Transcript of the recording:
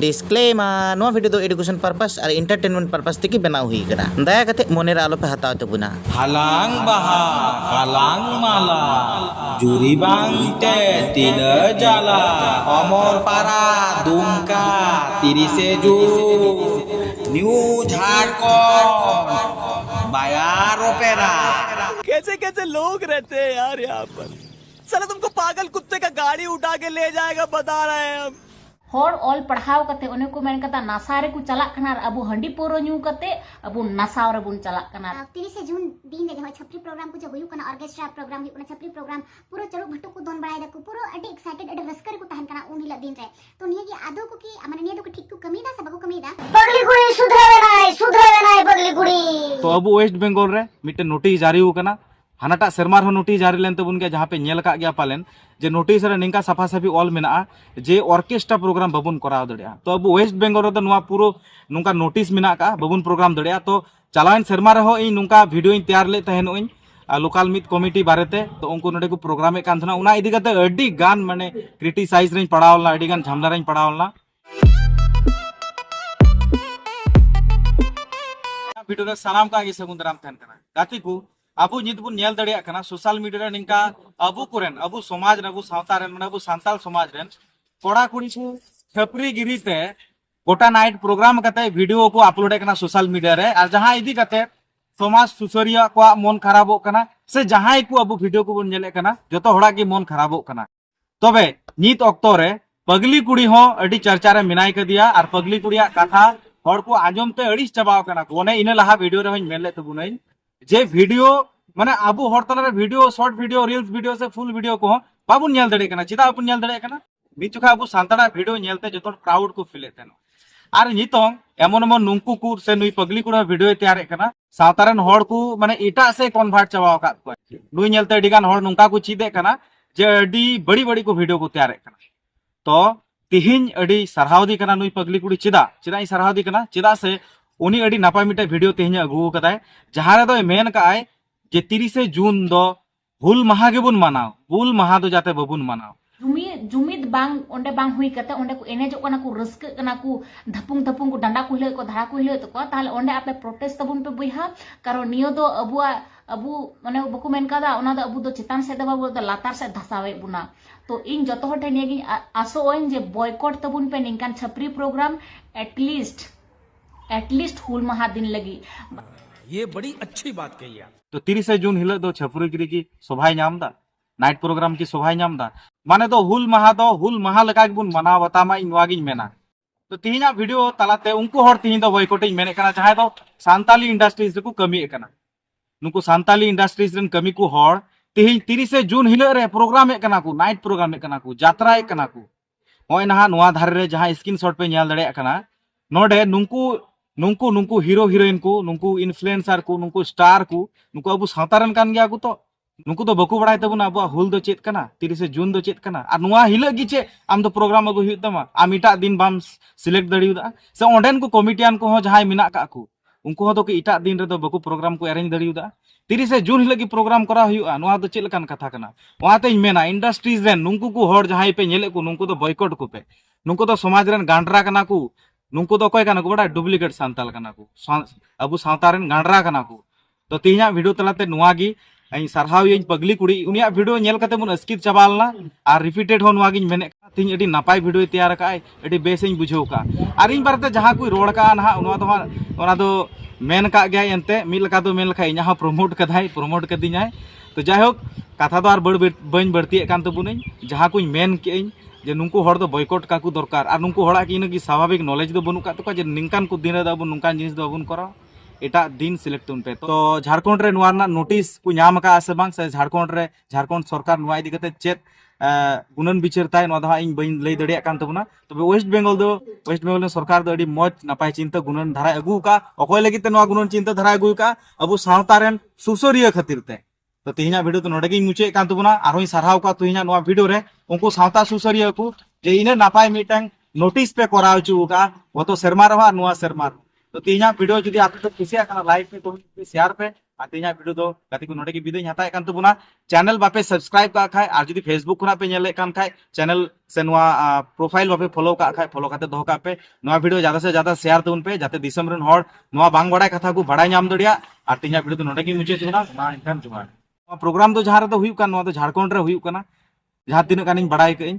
Disclaimer, no video do education purpose or entertainment purpose tiki benau hui kana. Daya kate monera alo pe hataw tabuna. Halang baha, kalang mala, juri bangte, tina jala, omor para, dumka, tirise ju, new Jharkhand, बायार ओपेरा। कैसे कैसे लोग रहते हैं यार यहाँ पर। साला तुमको पागल कुत्ते का गाड़ी उठा के ले जाएगा बता रहे हैं हम। हर ऑल पढ़ाव कते उन्हें को मेन कता नशा रे को चलाक कना अबु हंडी पोरो न्यू कते अबु नशा रे बुन चलाक कना 30 जून दिन रे जहाँ छपरी प्रोग्राम को जो हुई कना ऑर्केस्ट्रा प्रोग्राम हुई कना छपरी प्रोग्राम पूरा चलो भट्टू को दोन बड़ाई दको पूरा अडी एक्साइटेड अडी रस्कर को तहन कना उन हिला दिन रे तो निया की आदो को की माने निया को ठीक को कमी दा सबको कमी दा पगली गुड़ी सुधरवे नाय पगली गुड़ी। तो अब वेस्ट बेंगल रे मिटे नोटिस जारी हो कना हानाटा सेरमार हो नोटिस जारी लेन तबुन के जहाँ पे नेल का गया पालेन जे नोटिस रे निंका साफा साफी ऑल मेना जे ऑर्केस्ट्रा प्रोग्राम बबुन कराव दड़िया। तो अब वेस्ट बेंगल रे नुआ पूरो नुका नोटिस मेना का बबुन प्रोग्राम दड़िया। तो चलावन सेरमार हो इन नुका वीडियो इन तैयार ले तहनो इन लोकल मित कमिटी बारेते तो उनको नोडे को प्रोग्राम कान थना उना इदी कते अड्डी गान माने क्रिटिसाइज रेन पड़ावला अड्डी गान झमला रेन पड़ावला वीडियो रे सलाम का गे सगुंदराम तहन कना गाती को अबु नित बुन नेल दड़िया कना सोशल मीडिया रे निंका अबु कुरेन अबु समाज रे अबु सावता रे माने अबु सांताल समाज रे कोड़ा कुड़ी को छपरी गिरी ते गोटा नाइट प्रोग्राम कते वीडियो को अपलोड कना सोशल मीडिया रे और जहां इदी कते समाज सुसरिया को मन खराबो कना से जहां को अबु वीडियो को बुन नेले कना जतो होड़ा के मन खराबो कना। तबे नित ऑक्टो रे पगली कुड़ी हो अडी चर्चा रे मिनाय क दिया और पगली कुड़िया कथा हर को आजम ते अड़ीस चाबाव कना कोने इने लहा वीडियो रे हन मेले तबुनई जे वीडियो माने आबू हर तला video short video reels video से फुल वीडियो को बाबू नेल दड़े कना चिदा बाबू नेल दड़े कना बिचुखा आबू सांताड़ा वीडियो नेलते जतो प्राउड को फील एतन आर नितों एमन एमन नुंकु को से नुई पगली को वीडियो तैयार कना सावतारन हर को माने इटा से कन्वर्ट चाबाव का को नुई नेलते अडिगान हर नुंका को चीदे कना जे अडी बड़ी बड़ी को वीडियो को तैयार कना। तो तिहिन अडी सरहावदी कना नुई पगली कुड़ी चिदा ई सरहावदी कना चिदा से उनी अडी नापाय मिटे वीडियो तेहिन अगु कदाय जहां रे दो मेन का आय जे 30 जून दो हुल माहा गेबुन मानाव हुल माहा दो जाते बबुन मानाव जुमिद बांग ओंडे बांग हुई कते ओंडे को एनेजो कना को रस्क कना को धपुंग को डंडा को हिले को धारा को हिले तो ताले ओंडे आपे प्रोटेस्ट तबुन पे बुइहा कारण नियो दो अबु माने बकु मेन कादा ओना दो अबु दो चितान से दबा दो लातार से धसावे बुना। तो इन जतो हटे नेगी आसो ओइन जे बॉयकॉट तबुन पे निंकान छपरी प्रोग्राम एटलीस्ट हुल महा दिन लगी। ये बड़ी अच्छी बात कही आप। तो 30 जून हिल दो छपरी गिरी की शोभा नामदा नाइट प्रोग्राम की शोभा नामदा माने दो हुल महा लगा बुन मनाव बतामा इनवागिन मेना। तो तिहिना वीडियो तलाते उनको हर तिहिन दो बॉयकॉटिंग मेने कना जहां दो सांताली इंडस्ट्रीज को कमी कना नुको सांताली इंडस्ट्रीज रन कमी को हर तिहिन 30 जून हिल रे प्रोग्राम कना को नाइट प्रोग्राम कना को यात्रा कना को होय नहा नोआ धारे रे जहां स्क्रीनशॉट पे नेल दड़े कना नोडे नुंकु हीरो हीरोइन को नुंकु इन्फ्लुएंसर को नुंकु स्टार को नुंकु अबु सावतारन कान गया को तो नुंकु तो बकु बड़ाय तबुन अबु हुल दो चेत कना 30 जून दो चेत कना और नुआ हिल गी चे आम तो प्रोग्राम अगु हुई तमा आम इटा दिन बाम सिलेक्ट दड़ियुदा से ओंडेन को कमिटियन को हो जहां मिना का को उनको हो तो कि इटा दिन रे दो बकु प्रोग्राम को अरेंज दड़ियुदा 30 जून हिल की प्रोग्राम करा हुआ नुआ तो चेलकान कथा कना वाते मेना इंडस्ट्रीज रेन नुंकु को हर जहां पे नेले को नुंकु तो बॉयकॉट को पे नुंकु तो समाज रेन गांडरा कना को नुंकु तो कोई कना को बड़ा डुप्लीकेट सांताल कना को अबु सावतारन गांडरा कना को। तो तिहिना वीडियो तलाते नुआगी आई सरहाव इन पगली कुड़ी उनिया वीडियो नेल कते मुन अस्कित चाबालना और रिपीटेड हो नुआगी मेने तिहिन एडी नापाय वीडियो तैयार काय एडी बेसिंग बुझो का और इन बारते जहां कोई रोड का ना ओना दो मेन का गया एनते मिल लका दो मेन लखा इना प्रमोट कदिኛय। तो जायहोक कथा तो और बड़ बढ़ती कान तबुनई जहां कोई मेन के जे नुंकु हर दो बॉयकॉट का को दरकार और नुंकु हड़ा की इनकी स्वाभाविक नॉलेज दो बनु का तो जे निंकान को दिन रे दो नुंकान जिनिस दो बन करा एटा दिन सिलेक्ट उन पे। तो झारखंड रे नुआरना नोटिस को नाम का आसे बांग से झारखंड सरकार नुआ इदी कते चेत गुणन विचारताय नो दा इन बइन लई दड़िया कान तबना। तबे वेस्ट बेंगल सरकार दो अडी मौज नापाय चिंता गुणन धारा अगु का अकोय लगी ते नुआ गुणन चिंता धारा अगु का अबु सावतारेन सुसरिया खातिर ते। तो तिहिना वीडियो तो नोडे गी मुचे कान तबना आरोई सरहाव का तिहिना नुआ वीडियो रे उनको सावता सुसरिया को जे इने नापाय मिटंग नोटिस पे कराव छु का वो तो शर्मा रहा नुआ शर्मा। तो तिहिना वीडियो जदी आप तो खुशिया कना लाइक पे तो शेयर पे আর তিহিনা ভিডিও তো গাতি को नोडे की विदाय हताय कान तबुना चैनल बापे सब्सक्राइब का खाय और जदी फेसबुक खुना पे नेले कान खाय चैनल से नवा प्रोफाइल बापे फॉलो का खाय फॉलो काते दोह का पे नवा वीडियो ज्यादा से ज्यादा शेयर तबुन पे जाते दिसम रन हर नवा बांग बड़ाय कथा को बड़ाय नाम दड़िया और तिहिना वीडियो तो नोडे की मुचे तुना ना इनकान जुमा प्रोग्राम तो जहां रे तो हुयु कान नवा तो झारखंड रे हुयु काना जहां तीन कानिन बड़ाय कइं